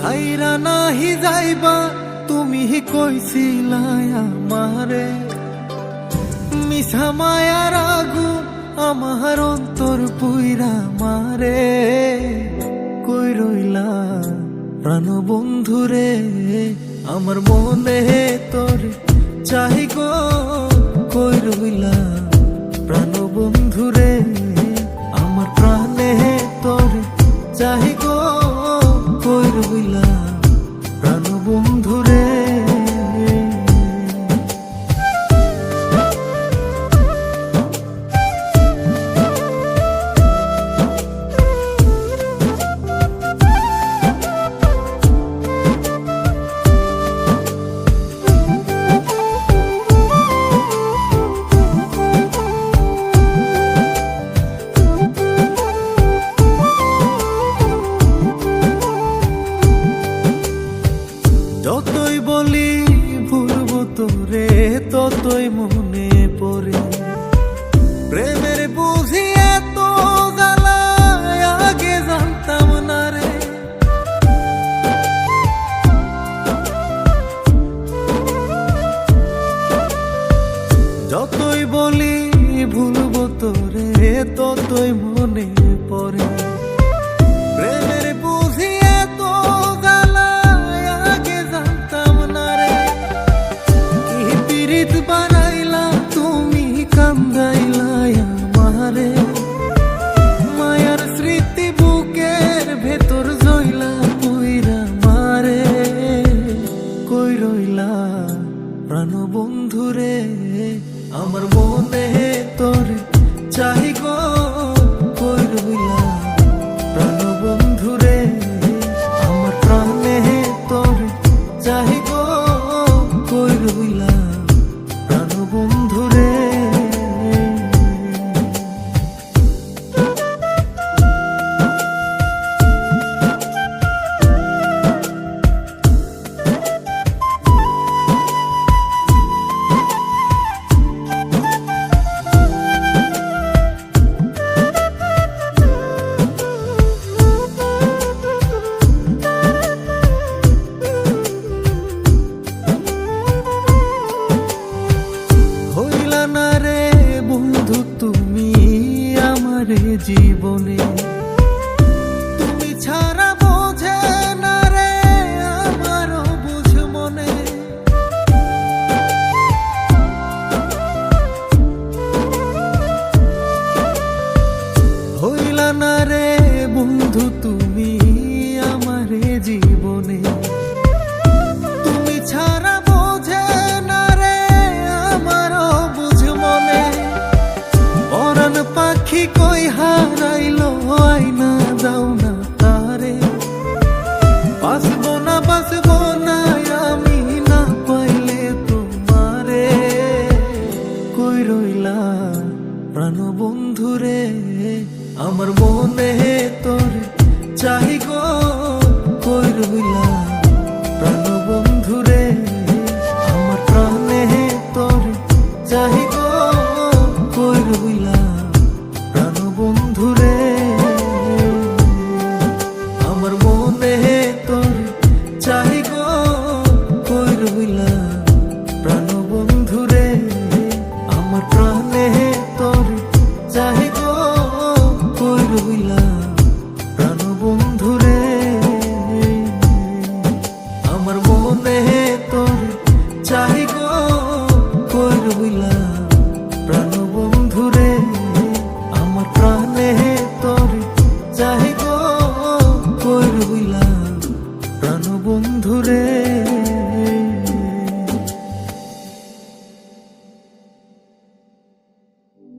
সাইরা নাহি যাইবা তুমি কইছিলা আমারে, মিছা মায়ার আগুন আমার অন্তর পুইরা মারে। কই রইলা প্রাণ বন্ধুরে, আমার মনে তোর চাহি গো। কই রইলা প্রাণ বন্ধুরে, আমার প্রাণে তোর চাহি গো। কই রইলা প্রাণ বন্ধুরে। যতই বলি ভুলবো তোরে, ততই মনে পড়ে প্রেমের বুঝি এত জ্বালা, আগে জানতাম না রে। যতই বলি ভুলবো তোরে, ততই মনে পড়ে প্রেমের বুঝি এত জ্বালা, আগে জানতাম না রে। কি পীড়িত বানাইলা তুমি, কান্দাইলা আমারে। মায়ার স্মৃতি বুকের ভেতর জইলা পুইরা মারে। কই রইলা প্রাণ বন্ধুরে, আমার মনে তোর চাহি গো। কই রইলা প্রাণ বন্ধুরে, আমার প্রাণে তোর চাহি গো। কই রইলা প্রাণ বন্ধুরে। হইলা না রে বন্ধু তুমি আমারে জীবনে, তুমি ছাড়া বোঝে না রে আমারও বুঝ মনে। হইলা না রে বন্ধু তুমি আমারে জীবনে, তুমি ছাড়া বোঝে না রে আমারও বুঝ মনে। পরাণ পাখি কই হারাইলো আইনা দাও না তারে, বাসবো না আমি না পাইলে তোমারে। কই রইলা প্রাণ বন্ধুরে, আমার মনে তোর চাহি গো। কই রইলা প্রাণ বন্ধুরে, আমার প্রাণে তোর চাহি গো। কই রইলা প্রাণ বন্ধুরে, আমার মনে তোর চাহি গো। কই রইলা প্রাণ বন্ধুরে, আমার প্রাণে তোর চাহি গো। কই রইলা প্রাণ বন্ধুরে, আমার মনে তোর চাহি গো। কই রইলা প্রাণ বন্ধুরে, আমার প্রাণে তোর চাহি গো। কই রইলা